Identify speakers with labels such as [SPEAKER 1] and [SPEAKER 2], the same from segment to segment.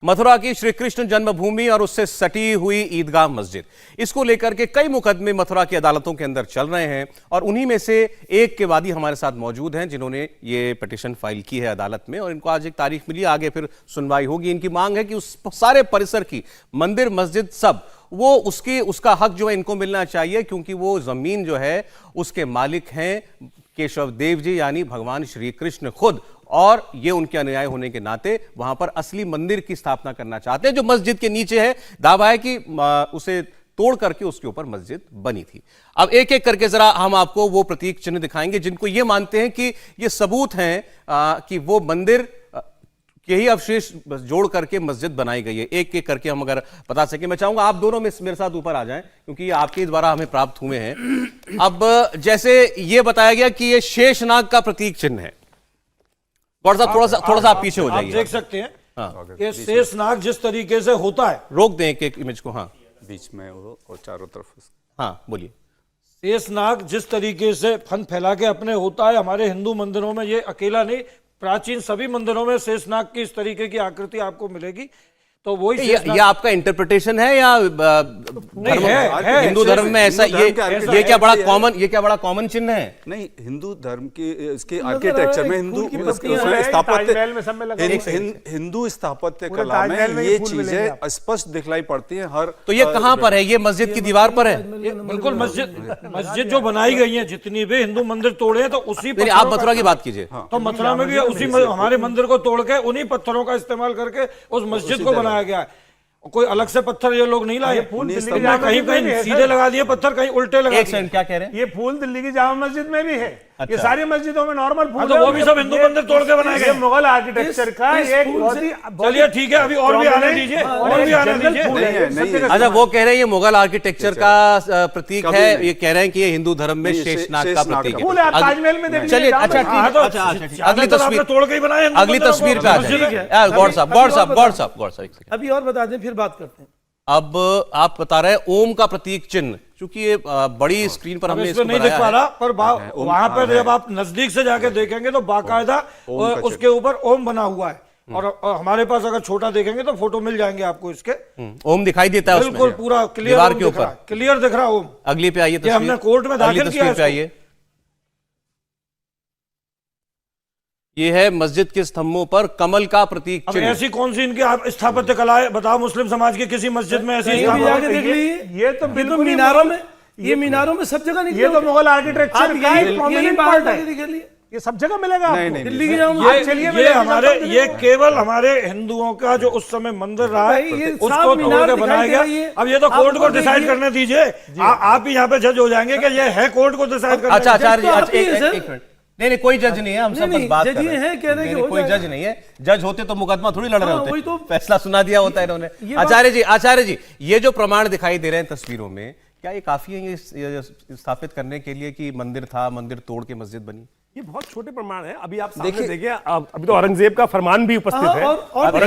[SPEAKER 1] मथुरा की श्री कृष्ण जन्मभूमि और उससे सटी हुई ईदगाह मस्जिद, इसको लेकर के कई मुकदमे मथुरा की अदालतों के अंदर चल रहे हैं और उन्हीं में से एक के वादी हमारे साथ मौजूद हैं जिन्होंने ये पिटीशन फाइल की है अदालत में और इनको आज एक तारीख मिली, आगे फिर सुनवाई होगी। इनकी मांग है कि उस सारे परिसर की मंदिर मस्जिद सब वो उसका हक जो है इनको मिलना चाहिए, क्योंकि वो जमीन जो है उसके मालिक हैं केशव देव जी यानी भगवान श्री कृष्ण खुद, और ये उनके अनुयायी होने के नाते वहां पर असली मंदिर की स्थापना करना चाहते हैं जो मस्जिद के नीचे है। दावा है कि उसे तोड़ करके उसके ऊपर मस्जिद बनी थी। अब एक एक करके जरा हम आपको वो प्रतीक चिन्ह दिखाएंगे जिनको ये मानते हैं कि ये सबूत हैं कि वो मंदिर के ही अवशेष जोड़ करके मस्जिद बनाई गई है। एक एक करके हम अगर बता सके, मैं चाहूंगा आप दोनों में मेरे साथ ऊपर आ जाएं क्योंकि ये आपके द्वारा हमें प्राप्त हुए हैं। अब जैसे ये बताया गया कि ये शेषनाग का प्रतीक चिन्ह है, थोड़ा सा आप पीछे हो जाइए।
[SPEAKER 2] आप देख सकते हैं
[SPEAKER 1] हाँ,
[SPEAKER 2] कि शेषनाग जिस तरीके से होता है,
[SPEAKER 1] रोक दें एक इमेज को। हाँ,
[SPEAKER 3] बीच में वो और चारों तरफ।
[SPEAKER 1] हाँ बोलिए।
[SPEAKER 2] शेषनाग जिस तरीके से फन फैला के अपने होता है, हमारे हिंदू मंदिरों में ये अकेला नहीं, प्राचीन सभी मंदिरों में शेषनाग की इस तरीके की आकृति आपको मिलेगी। तो वही
[SPEAKER 1] ये आपका इंटरप्रिटेशन है या हिंदू धर्म में ऐसा ये क्या बड़ा कॉमन चिन्ह है?
[SPEAKER 3] नहीं, हिंदू धर्म की इसके आर्किटेक्चर में हिंदू स्थापत्य कला में ये चीजें स्पष्ट दिखलाई पड़ती है हर।
[SPEAKER 1] तो ये कहां पर है? ये मस्जिद की दीवार पर है?
[SPEAKER 2] बिल्कुल मस्जिद जो बनाई गई है, जितनी भी हिंदू मंदिर तोड़े हैं तो उसी
[SPEAKER 1] आप मथुरा की बात कीजिए।
[SPEAKER 2] तो मथुरा में भी उसी हमारे मंदिर को तोड़ के उन्हीं पत्थरों का इस्तेमाल करके उस मस्जिद को बनाया गया है। कोई अलग से पत्थर ये लोग नहीं लाए, कहीं कहीं सीधे लगा दिए पत्थर, कहीं उल्टे लगा दिए।
[SPEAKER 1] क्या कह रहे हैं?
[SPEAKER 4] ये फूल दिल्ली की जामा मस्जिद में भी है। अच्छा। ये सारी मस्जिदों में नॉर्मल फूल
[SPEAKER 2] तो वो भी सब हिंदू मंदिर तोड़ के बनाए गए।
[SPEAKER 4] मुगल आर्किटेक्चर का एक
[SPEAKER 2] चलिए ठीक है, अभी और भी आने दीजिए, और भी आने दीजिए।
[SPEAKER 1] अच्छा, वो कह रहे हैं ये मुगल आर्किटेक्चर का प्रतीक है, ये कह रहे हैं कि ये हिंदू धर्म में शेषनाग का प्रतीक है।
[SPEAKER 4] ताजमहल में
[SPEAKER 1] चलिए अच्छा, अगली तस्वीर
[SPEAKER 2] तोड़ के ही बनाए,
[SPEAKER 1] अगली तस्वीर पे आ जाए। गौर साहब
[SPEAKER 4] अभी और बता दें, फिर बात करते हैं।
[SPEAKER 1] अब आप बता रहे हैं ओम का प्रतीक चिन्ह, क्योंकि ये बड़ी स्क्रीन पर हमने इसको
[SPEAKER 2] नहीं देख पा रहा, पर वहां पर जब आप नजदीक से जाके देखेंगे तो बाकायदा उसके ऊपर ओम बना हुआ है। और हमारे पास अगर छोटा देखेंगे तो फोटो मिल जाएंगे आपको इसके।
[SPEAKER 1] ओम दिखाई देता है
[SPEAKER 2] बिल्कुल पूरा क्लियर
[SPEAKER 1] के ऊपर
[SPEAKER 2] क्लियर दिख रहा ओम।
[SPEAKER 1] अगली पे आइए,
[SPEAKER 2] हमने कोर्ट में दाखिल किया है।
[SPEAKER 1] ये है मस्जिद के स्तंभों पर कमल का प्रतीक चिन्ह।
[SPEAKER 2] ऐसी कौन सी इनकी स्थापत्य कला है बताओ? मुस्लिम समाज की किसी मस्जिद में ऐसी
[SPEAKER 4] ये तो बिल्कुल मीनारों में, ये मीनारों में सब जगह नहीं। ये तो मुगल आर्किटेक्चर का एक प्रोमिनेंट पार्ट है, ये सब जगह मिलेगा। दिल्ली की
[SPEAKER 2] ये केवल हमारे हिंदुओं का जो उस समय मंदिर रहा है उसको तोड़ के बनाया गया। अब ये तो कोर्ट को डिसाइड करने दीजिए, आप ही यहाँ पे जज हो जाएंगे कि ये है कोर्ट को डिसाइड करना।
[SPEAKER 1] अच्छा आचार्य, नहीं कोई जज नहीं है, हम सब बस बात कर रहे हैं। कह रहे हैं कोई जज नहीं है, जज होते तो मुकदमा थोड़ी लड़ रहे होते, तो फैसला सुना दिया होता है इन्होंने। आचार्य जी, ये जो प्रमाण दिखाई दे रहे हैं तस्वीरों में, क्या ये काफी है ये स्थापित करने के लिए कि मंदिर था, मंदिर तोड़ के मस्जिद बनी?
[SPEAKER 4] ये बहुत छोटे प्रमाण है। अभी आप सामने देखिए, अभी तो औरंगजेब का फरमान भी उपस्थित है।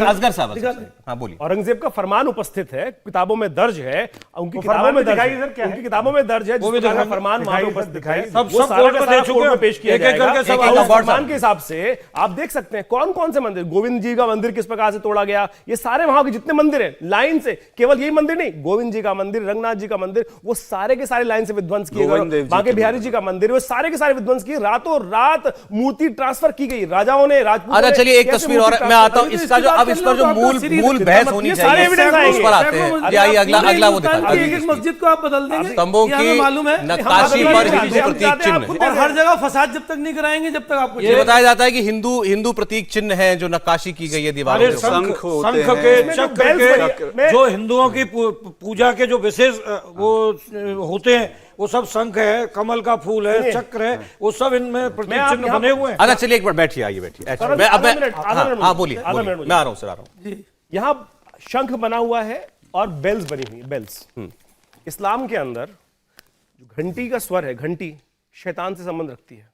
[SPEAKER 1] असगर साहब, हाँ बोलिए।
[SPEAKER 4] औरंगजेब का फरमान उपस्थित है, किताबों में दर्ज है, उनकी किताबों में दर्ज है, उनकी किताबों में दर्ज है, जिसका फरमान वहां पे उपस्थित है। वो सारा कोर्ट में पेश किया जाएगा। फरमान के हिसाब से आप देख सकते हैं कौन कौन से मंदिर, गोविंद जी का मंदिर किस प्रकार से तोड़ा गया, ये सारे वहां के जितने मंदिर हैं लाइन से, केवल यही मंदिर नहीं, गोविंद जी का मंदिर, रंगनाथ जी का मंदिर, वो सारे के सारे लाइन से विध्वंस किए गए। बांके बिहारी जी का मंदिर, वो सारे के सारे विध्वंस किए, रातों रात ट्रांसफर की गई राजाओं ने, राजपूतों ने।
[SPEAKER 1] अच्छा चलिए एक तस्वीर और मैं आता हूं, इसका जो अब इस पर जो मूल बहस होनी चाहिए उस पर आते हैं। ये अगला वो दिखाते हैं।
[SPEAKER 4] एक मस्जिद को आप बदल देंगे,
[SPEAKER 1] स्तंभों की
[SPEAKER 4] मालूम है
[SPEAKER 1] नक्काशी पर हिंदू प्रतीक चिन्ह,
[SPEAKER 4] और हर जगह फसाद जब तक नहीं कराएंगे जब तक आपको
[SPEAKER 1] ये बताया जाता है कि हिंदू प्रतीक चिन्ह है जो नक्काशी की गई है दीवारों पे।
[SPEAKER 2] शंख के, चक्र के, जो हिंदुओं की पूजा के जो विशेष वो होते हैं, वो सब शंख है, कमल का फूल है, चक्र है, वो सब इनमें प्रतीक चिन्ह बने हुए हैं।
[SPEAKER 1] अच्छा चलिए एक बार बैठिए, आइए बैठिए। हाँ बोलिए, मैं आ रहा हूँ सर, आ रहा हूँ।
[SPEAKER 4] यहाँ शंख बना हुआ है और बेल्स बनी हुई, बेल्स। इस्लाम के अंदर जो घंटी का स्वर है, घंटी शैतान से संबंध रखती है।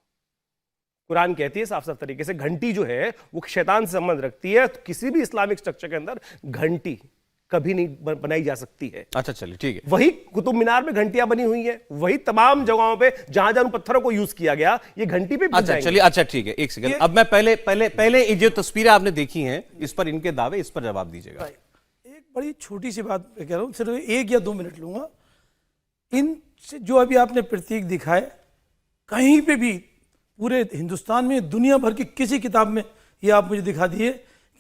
[SPEAKER 4] कुरान कहती है साफ साफ तरीके से घंटी जो है वो शैतान से संबंध रखती है। तो किसी भी इस्लामिक स्ट्रक्चर के अंदर घंटी कभी नहीं बनाई जा सकती है।
[SPEAKER 1] अच्छा चलिए ठीक है।
[SPEAKER 4] वही कुतुब मीनार में घंटियां बनी हुई हैं, वही तमाम जगहों पे जहां जहां पत्थरों को यूज किया गया, ये घंटी पे बन
[SPEAKER 1] अच्छा
[SPEAKER 4] जाएंगे।
[SPEAKER 1] चलिए, अच्छा ठीक है, एक सेकंड। अब मैं पहले ये जो तस्वीरें आपने देखी हैं, इस पर इनके दावे, इस पर जवाब दीजिएगा।
[SPEAKER 5] एक बड़ी छोटी सी बात मैं कह रहा हूँ, सिर्फ 1 या 2 मिनट लूंगा। इन जो अभी आपने प्रतीक दिखाए, कहीं पे भी पूरे हिंदुस्तान में, दुनिया भर की किसी किताब में ये आप मुझे दिखा दिए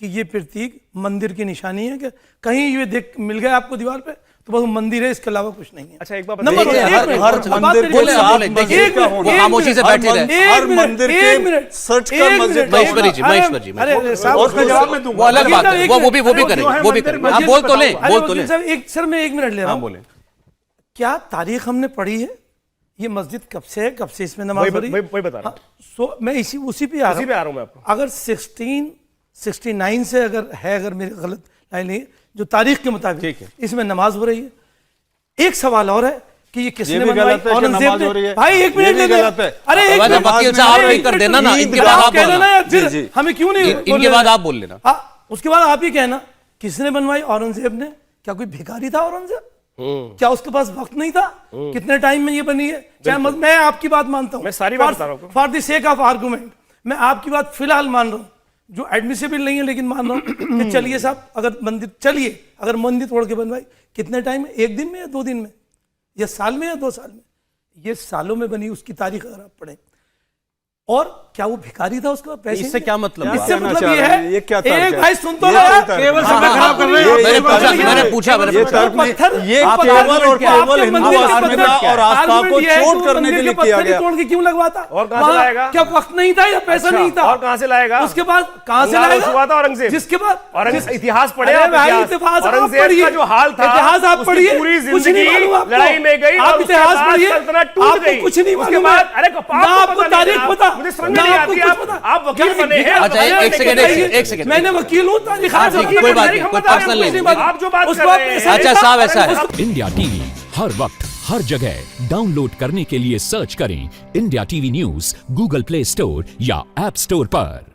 [SPEAKER 5] कि ये प्रतीक मंदिर की निशानी है, कि कहीं ये देख मिल गया आपको दीवार पे तो बस मंदिर है, इसके अलावा कुछ नहीं है।
[SPEAKER 4] अच्छा एक बात
[SPEAKER 3] हर मंदिर के साथ मस्जिद का होना,
[SPEAKER 1] खामोशी से बैठे रहे।
[SPEAKER 3] हर मंदिर के सच का मस्जिद
[SPEAKER 1] महेश्वरी जी, महेश्वरी जी,
[SPEAKER 5] अरे साहब,
[SPEAKER 3] उसका जवाब मैं दूंगा।
[SPEAKER 1] वो अलग बात है, वो भी करेंगे, वो भी करेंगे। आप बोल तो लें, बोल तो लें।
[SPEAKER 5] सर मैं 1 मिनट ले रहा
[SPEAKER 1] हाँ
[SPEAKER 5] हूँ।
[SPEAKER 1] बोले।
[SPEAKER 5] क्या तारीख हमने पढ़ी है? ये मस्जिद कब से है, कब से इसमें नमाज हो रही है?
[SPEAKER 4] वही बता रहा हूं।
[SPEAKER 5] मैं उसी पे आ रहा हूं
[SPEAKER 4] मैं आपको।
[SPEAKER 5] अगर 1669 से अगर मेरी गलत लाइन नहीं, जो तारीख के मुताबिक इसमें नमाज हो रही है। एक सवाल और है कि ये किसने बनवाई? औरंगजेब ने। भाई 1 मिनट ले गलत है। अरे
[SPEAKER 1] वकील साहब नहीं कर देना ना, इनके बाद आप बोलना।
[SPEAKER 5] फिर हमें क्यों नहीं,
[SPEAKER 1] इनके बाद आप बोल लेना।
[SPEAKER 5] उसके बाद आप ही कहना किसने बनवाई? औरंगजेब ने। क्या कोई भिखारी था औरंगजेब? क्या उसके पास वक्त नहीं था? कितने टाइम में ये बनी है? चाहे मैं आपकी बात मानता हूं,
[SPEAKER 4] मैं सारी बात बता रहा हूं,
[SPEAKER 5] for the sake of argument मैं आपकी बात फिलहाल मान रहा हूं, जो एडमिसिबल नहीं है, लेकिन मान रहा हूं कि चलिए साहब, अगर मंदिर तोड़ के बनवाई, कितने टाइम में? 1 दिन में या 2 दिन में, या साल में या 2 साल में? ये सालों में बनी उसकी तारीख अगर आप पढ़ें। और क्या वो भिखारी था? उसका पैसे,
[SPEAKER 1] इससे क्या मतलब?
[SPEAKER 5] इससे मतलब ये है,
[SPEAKER 3] ये क्या
[SPEAKER 5] एक भाई सुन तो
[SPEAKER 2] केवल समय खराब कर रहे हैं।
[SPEAKER 1] मैंने पूछा
[SPEAKER 3] ये केवल और केवल हिंदू अस्मिता और आस्था को चोट करने के लिए किया गया।
[SPEAKER 5] तोड़ के क्यों लगवाता?
[SPEAKER 4] और कहां से लाएगा?
[SPEAKER 5] क्या वक्त नहीं था या पैसा नहीं था?
[SPEAKER 4] और कहां से लाएगा?
[SPEAKER 5] उसके बाद कहां से लाएगा?
[SPEAKER 4] हुआ था औरंगजेब।
[SPEAKER 5] जिसके बाद
[SPEAKER 4] औरंगजेब, इतिहास पढ़े
[SPEAKER 5] अरे
[SPEAKER 4] आप?
[SPEAKER 5] भाई इतिहास आप
[SPEAKER 4] औरंगजेब
[SPEAKER 5] पढ़िए।
[SPEAKER 4] का जो हाल था,
[SPEAKER 5] इतिहास आप
[SPEAKER 4] उसकी
[SPEAKER 5] पढ़िए।
[SPEAKER 4] पूरी
[SPEAKER 5] कुछ नहीं
[SPEAKER 4] जिंदगी
[SPEAKER 5] मालूम आपको।
[SPEAKER 4] लड़ाई में गई,
[SPEAKER 5] आप
[SPEAKER 4] और उसके
[SPEAKER 5] इतिहास
[SPEAKER 4] बाद
[SPEAKER 5] पढ़िए,
[SPEAKER 4] सल्तनत टूट
[SPEAKER 5] आपको
[SPEAKER 4] गई।
[SPEAKER 5] कुछ नहीं
[SPEAKER 4] उसके
[SPEAKER 5] मालूम
[SPEAKER 4] बाद,
[SPEAKER 5] है।
[SPEAKER 4] अरे
[SPEAKER 5] ना आपको तारीख पता,
[SPEAKER 4] मुझे समझ
[SPEAKER 5] ना
[SPEAKER 4] नहीं
[SPEAKER 5] आपको
[SPEAKER 4] आती।
[SPEAKER 5] कुछ पता।
[SPEAKER 4] आप वकील बने हैं।
[SPEAKER 1] अच्छा एक सेकंड,
[SPEAKER 5] मैंने वकील हूँ, तारीख
[SPEAKER 1] कोई बात नहीं, कोई पर्सनल नहीं।
[SPEAKER 4] आप जो बात कर रहे हैं।
[SPEAKER 1] अच्छा साहब, ऐसा है।
[SPEAKER 6] इंडिया टीवी हर वक्त हर जगह डाउनलोड करने के लिए सर्च करें India TV news Google play store या ऐप स्टोर पर।